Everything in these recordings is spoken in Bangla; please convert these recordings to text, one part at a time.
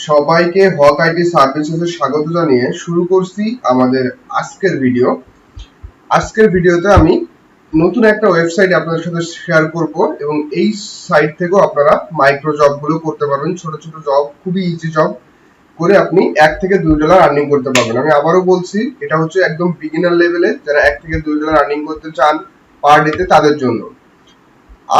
সবাইকে হক আইটি সার্ভিসেসে স্বাগত জানিয়ে শুরু করছি আমাদের আজকের ভিডিও। আজকের ভিডিওতে আমি নতুন একটা ওয়েবসাইট আপনাদের সাথে শেয়ার করব এবং এই সাইট থেকেও আপনারা মাইক্রো জবগুলো করতে পারবেন। ছোট ছোট জব, খুবই ইজি জব করে আপনি $1 থেকে $2 আর্নিং করতে পারবেন। আমি আবারও বলছি, এটা হচ্ছে একদম বিগিনার লেভেলে, যারা $1 থেকে $2 আর্নিং করতে চান পার ডেতে তাদের জন্য।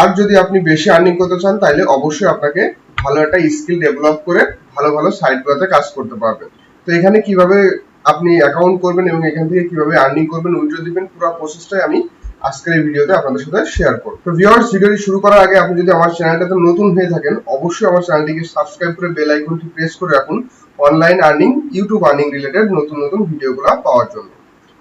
আর যদি আপনি বেশি আর্নিং করতে চান তাহলে অবশ্যই আপনাকে ভালো একটা স্কিল ডেভেলপ করে ভালো ভালো সাইটগুলোতে কাজ করতে পারবেন। তো এখানে কিভাবে আপনি অ্যাকাউন্ট করবেন এবং এখান থেকে কিভাবে আর্নিং করবেন, উইথড্র দিবেন, পুরো প্রসেসটাই আমি আজকের এই ভিডিওতে আপনাদের সাথে শেয়ার করব। তো ভিউয়ার্স, ভিডিওটি শুরু করার আগে আপনি যদি আমার চ্যানেলটাতে নতুন হয়ে থাকেন অবশ্যই আমার চ্যানেলটিকে সাবস্ক্রাইব করে বেল আইকনটি প্রেস করে রাখুন online earning, YouTube earning related নতুন নতুন ভিডিওগুলো পাওয়ার জন্য।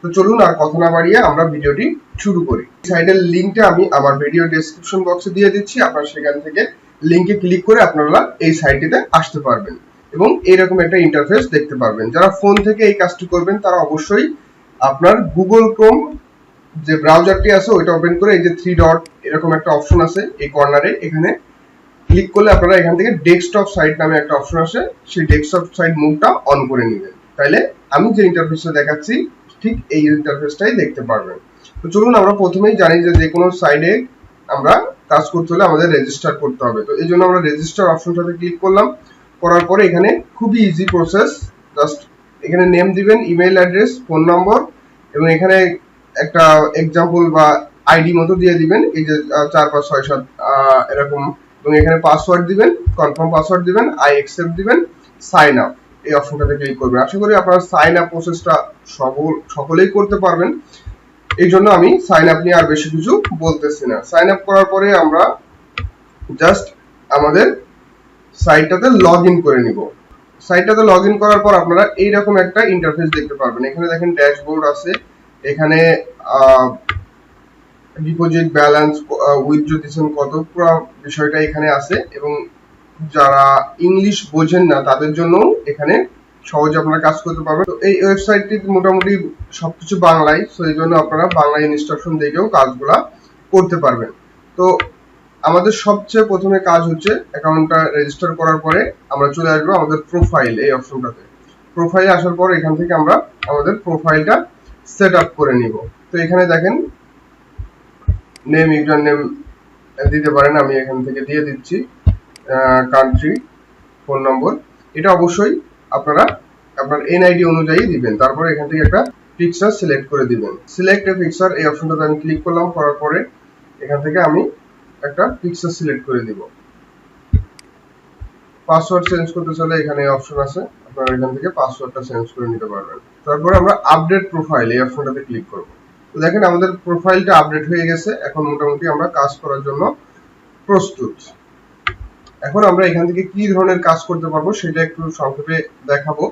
তো চলুন আর কথা না বাড়িয়ে আমরা ভিডিওটি শুরু করি। সাইটের লিংকটা আমি আমার ভিডিও ডেসক্রিপশন বক্সে দিয়ে দিচ্ছি, আপনারা সেখান থেকে লিংকে ক্লিক করে আপনারা এই সাইটটিতে আসতে পারবেন এবং এইরকম একটা ইন্টারফেস দেখতে পারবেন। যারা ফোন থেকে এই কাজটি করবেন তারা অবশ্যই আপনার গুগল ক্রোম যে ব্রাউজারটি আছে ওইটা ওপেন করে এই যে 3 ডট এরকম একটা অপশন আছে এই কর্নারে, এখানে ক্লিক করলে আপনারা এখান থেকে ডেস্কটপ সাইট নামে একটা অপশন আসে, সেই ডেস্কটপ সাইট মোডটা অন করে নেবেন। তাহলে আমি যে ইন্টারফেসটা দেখাচ্ছি ঠিক এই ইন্টারফেসটাই দেখতে পারবেন। তো চলুন আমরা প্রথমেই জানি যে কোনো সাইটে আমরা কাজ করতে হলে আমাদের রেজিস্টার করতে হবে। তো এই জন্য আমরা রেজিস্টার অপশনটাতে ক্লিক করলাম। করার পরে এখানে খুবই ইজি প্রসেস, জাস্ট এখানে নেম দিবেন, ইমেল অ্যাড্রেস, ফোন নম্বর এবং এখানে একটা এক্সাম্পল বা আইডি মতো দিয়ে দিবেন, এই যে 4 5 6 7 এরকম, এবং এখানে পাসওয়ার্ড দিবেন, কনফার্ম পাসওয়ার্ড দিবেন, আই অ্যাকসেপ্ট দিবেন, সাইন আপ এই অপশনটাতে ক্লিক করবেন। আশা করি আপনারা সাইন আপ প্রসেসটা সকলেই করতে পারবেন, এই জন্য আমি সাইন আপ নিয়ে আর বেশি কিছু বলতেছি না। সাইন আপ করার পরে আমরা জাস্ট আমাদের সাইটটাতে লগ ইন করে নিব। সাইটটাতে লগ ইন করার পর আপনারা এইরকম একটা ইন্টারফেস দেখতে পারবেন। এখানে দেখেন ড্যাশবোর্ড আছে, এখানে ডিপোজিট ব্যালেন্স, উইথড্র দিচ্ছেন কত, পুরো বিষয়টা এখানে আছে এবং যারা ইংলিশ বোঝেন না তাদের জন্য এখানে সহজে আপনারা কাজ করতে পারবেন। তো এই ওয়েবসাইটটি মোটামুটি সবকিছু বাংলায়, সো এই জন্য আপনারা বাংলা ইনস্ট্রাকশন দেখেও কাজগুলা করতে পারবেন। তো আমাদের সবচেয়ে প্রথমে কাজ হচ্ছে অ্যাকাউন্টটা রেজিস্টার করার পরে আমরা চলে আসবো আমাদের প্রোফাইল এই অপশনটাতে। প্রোফাইলে আসার পর এখান থেকে আমরা আমাদের প্রোফাইলটা সেট আপ করে নিব। তো এখানে দেখেন নেম, ইউজার নেম দিতে পারেন, আমি এখান থেকে দিয়ে দিচ্ছি, কান্ট্রি, ফোন নম্বর, এটা অবশ্যই আপনারা আপনার এনআইডি অনুযায়ী দিবেন। তারপর এখান থেকে একটা পিকচার সিলেক্ট করে দিবেন। সিলেক্ট এ পিকচার এই অপশনটাতে আমি ক্লিক করলাম, করার পরে এখান থেকে আমি একটা পিকচার সিলেক্ট করে দিব। পাসওয়ার্ড চেঞ্জ করতে চাইলে এখানে অপশন আছে, আপনারা এখান থেকে পাসওয়ার্ডটা চেঞ্জ করে নিতে পারবেন। তারপর আমরা আপডেট প্রোফাইল এই অপশনটাতে ক্লিক করব। তো দেখেন আমাদের প্রোফাইলটা আপডেট হয়ে গেছে, এখন মোটামুটি আমরা কাজ করার জন্য প্রস্তুত। এখন আমরা এখান থেকে কি ধরনের কাজ করতে পারবো সেটা একটু সংক্ষেপে দেখাবো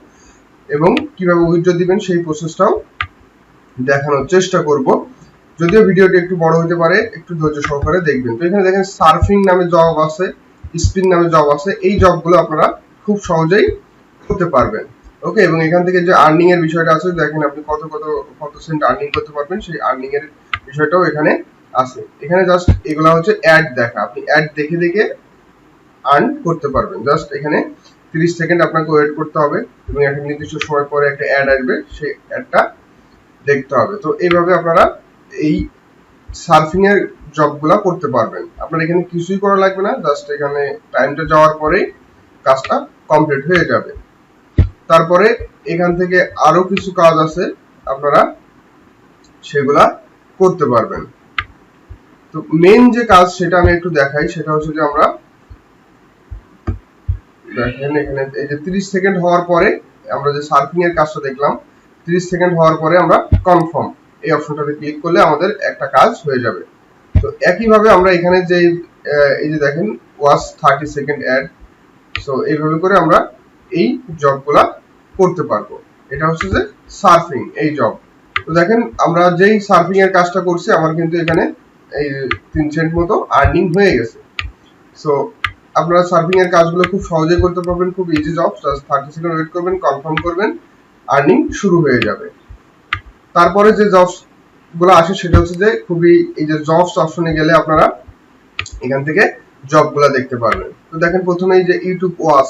এবং কিভাবে উইথড্র দিবেন সেই প্রসেসটাও দেখানোর চেষ্টা করব। যদিও ভিডিওটি একটু বড় হতে পারে, একটু ধৈর্য সহকারে দেখবেন। তো এখানে দেখেন সার্ফিং নামে জব আছে, স্পিন নামে জব আছে, এই জবগুলো আপনারা খুব সহজেই করতে পারবেন। ওকে, এবং এখান থেকে যে আর্নিং এর বিষয়টা আছে, দেখেন আপনি কত সেন্ট আর্নিং করতে পারবেন সেই আর্নিং এর বিষয়টাও এখানে আছে। এখানে জাস্ট এগুলা হচ্ছে অ্যাড দেখা, আপনি অ্যাড দেখে দেখে আর্ন করতে পারবেন। জাস্ট এখানে 30 সেকেন্ড আপনাকে ওয়েট করতে হবে এবং একটা নির্দিষ্ট সময় পরে একটা অ্যাড আসবে, সেই অ্যাডটা দেখতে হবে। তো এইভাবে আপনারা এই সার্ফিং এর জবগুলা করতে পারবেন। আপনার এখানে কিছুই করা লাগবে না, জাস্ট এখানে টাইমটা যাওয়ার পরেই কাজটা কমপ্লিট হয়ে যাবে। তারপরে এখান থেকে আরো কিছু কাজ আছে, আপনারা সেগুলা করতে পারবেন। তো মেইন যে কাজ সেটা আমি একটু দেখাই, সেটা হচ্ছে যে আমরা দেখেন এখানে এই যে 30 সেকেন্ড হওয়ার পরে আমরা যে সার্ফিং এর কাজটা দেখলাম, 30 সেকেন্ড হওয়ার পরে আমরা কনফার্ম এই অপশনটাতে ক্লিক করলে আমাদের একটা কাজ হয়ে যাবে। তো একইভাবে আমরা এখানে যে এই যে দেখেন ওয়াচ 30 সেকেন্ড অ্যাড, সো এইভাবে করে আমরা এই জবগুলা করতে পারবো। এটা হচ্ছে যে সার্ফিং এই জব। তো দেখেন আমরা যেই সার্ফিং এর কাজটা করছি আমার কিন্তু এখানে এই 3 সেন্ট মতো আর্নিং হয়ে গেছে। সো আপনারা সার্ফিং এর কাজগুলো খুব সহজেই করতে পারবেন, খুব easy job, just 30 second wait করবেন, কনফার্ম করবেন, আর্নিং শুরু হয়ে যাবে। তারপরে যে জবস গুলো আসে সেটা হচ্ছে যে খুবই এই যে জবস অপশনে গেলে আপনারা এখান থেকে জবগুলো দেখতে পারবেন। তো দেখেন প্রথমে এই যে ইউটিউব ওয়াচ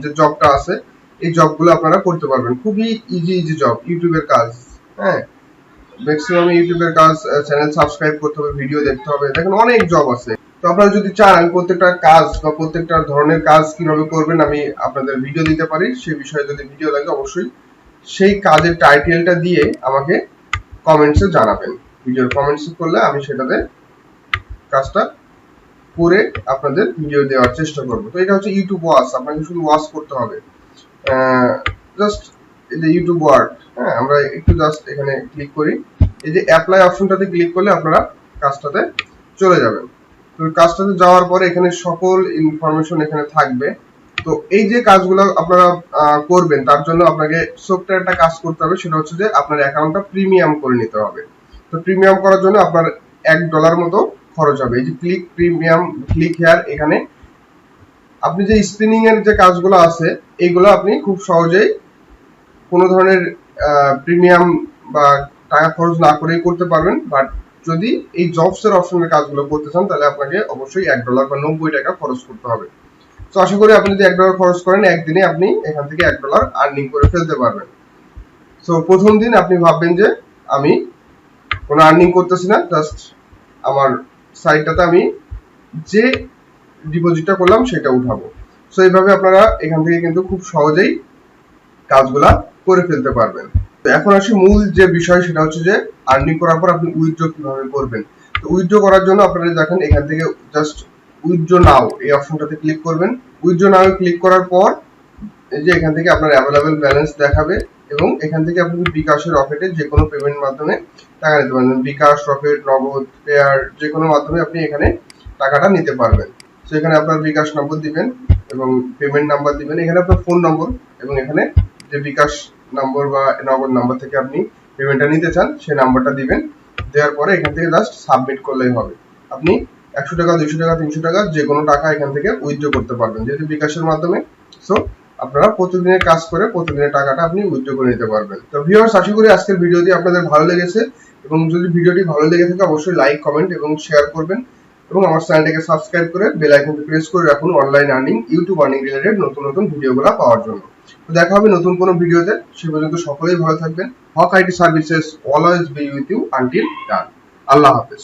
যে জবটা আছে এই জবগুলো আপনারা করতে পারবেন। খুবই ইজি জব, ইউটিউবের কাজ। হ্যাঁ, ম্যাক্সিমাম ইউটিউবের কাজ, চ্যানেল সাবস্ক্রাইব করতে হবে, ভিডিও দেখতে হবে, দেখেন অনেক জব আছে। তো আপনারা যদি চান আমি প্রত্যেকটা কাজ বা প্রত্যেকটা ধরনের কাজ কিভাবে করবেন আমি আপনাদের ভিডিও দিতে পারি, সেই বিষয়ে যদি ভিডিও লাগে অবশ্যই সেই কাজের টাইটেলটা দিয়ে আমাকে কমেন্টসে জানাবেন। ভিডিওর কমেন্টস করলে আমি সেটাতে কাজটা করে আপনাদের ভিডিও দেওয়ার চেষ্টা করব। তো এটা হচ্ছে ইউটিউব ওয়াচ, আপনাকে শুধু ওয়াচ করতে হবে। জাস্ট এই যে ইউটিউব ওয়ার্ড, হ্যাঁ, আমরা একটু জাস্ট এখানে ক্লিক করি, এই যে অ্যাপ্লাই অপশনটাতে ক্লিক করলে আপনারা কাজটাতে চলে যাবেন। তো কাজটাতে যাওয়ার পরে এখানে সকল ইনফরমেশন এখানে থাকবে। তো এই যে কাজগুলো আপনারা করবেন তার জন্য আপনাকে ছোট্ট একটা কাজ করতে হবে, সেটা হচ্ছে যে আপনার অ্যাকাউন্টটা প্রিমিয়াম করে নিতে হবে। তো প্রিমিয়াম করার জন্য আপনার $1 মতো খরচ হবে। এই যে ক্লিক প্রিমিয়াম, ক্লিক হেয়ার, এখানে আপনি যে স্পিনিং এর যে কাজগুলো আছে এইগুলো আপনি খুব সহজেই কোনো ধরনের প্রিমিয়াম বা টাকা খরচ না করেই করতে পারবেন। বাট যদি এই জবস এর অপশনের কাজগুলো করতে চান তাহলে আপনাকে অবশ্যই $1 বা 90 টাকা খরচ করতে হবে। তো আশা করি আপনি যদি $1 খরচ করেন একদিনে আপনি এখান থেকে $1 আর্নিং করে ফেলতে পারবেন। সো প্রথম দিন আপনি ভাববেন যে আমি কোনো আর্নিং করতেছি না, জাস্ট আমার সাইটটাতে আমি যে ডিপোজিটটা করলাম সেটা উঠাবো। সো এইভাবে আপনারা এখান থেকে কিন্তু খুব সহজেই কাজগুলা করে ফেলতে পারবেন। তো এখন আসি মূল যে বিষয়, সেটা হচ্ছে যে আর্নিং করার পর আপনি উইথড্র কিভাবে করবেন। তো উইথড্র করার জন্য আপনারা দেখেন এখান থেকে জাস্ট উইথড্র নাও এই অপশনটাতে ক্লিক করবেন। উইথড্র নাও ক্লিক করার পর এই যে এখান থেকে আপনার অ্যাভেলেবল ব্যালেন্স দেখাবে এবং এখান থেকে আপনি বিকাশের রকেটে যে কোনো পেমেন্ট মাধ্যমে টাকা নিতে পারবেন। বিকাশ, রকেট, নগদ, পেয়ার, যে কোনো মাধ্যমে আপনি এখানে টাকাটা নিতে পারবেন। তো এখানে আপনার বিকাশ নম্বর দিবেন এবং পেমেন্ট নাম্বার দিবেন, এখানে আপনার ফোন নম্বর এবং এখানে যে বিকাশ নম্বর বা নগদ নাম্বার থেকে আপনি পেমেন্টটা নিতে চান সেই নাম্বারটা দিবেন। দেওয়ার পরে এখান থেকে জাস্ট সাবমিট করলেই হবে। আপনি 100 টাকা, 200 টাকা, 300 টাকা যে কোনো টাকা এখান থেকে উইথড্র করতে পারবেন যেহেতু বিকাশের মাধ্যমে। সো আপনারা প্রতিদিনের কাজ করে প্রতিদিনের টাকাটা আপনি উইথড্র করে নিতে পারবেন। তো ভিউয়ার্স, আশা করি আজকের ভিডিওটি আপনাদের ভালো লেগেছে এবং যদি ভিডিওটি ভালো লেগে থাকে অবশ্যই লাইক, কমেন্ট এবং শেয়ার করবেন এবং আমার চ্যানেলটাকে সাবস্ক্রাইব করে বেল আইকনটি প্রেস করে রাখুন online earning, YouTube earning related নতুন নতুন ভিডিওগুলো পাওয়ার জন্য। তো দেখা হবে নতুন কোনো ভিডিওতে, সে পর্যন্ত সকলেই ভালো থাকবেন। Haque IT services always be with you until done. আল্লাহ হাফেজ।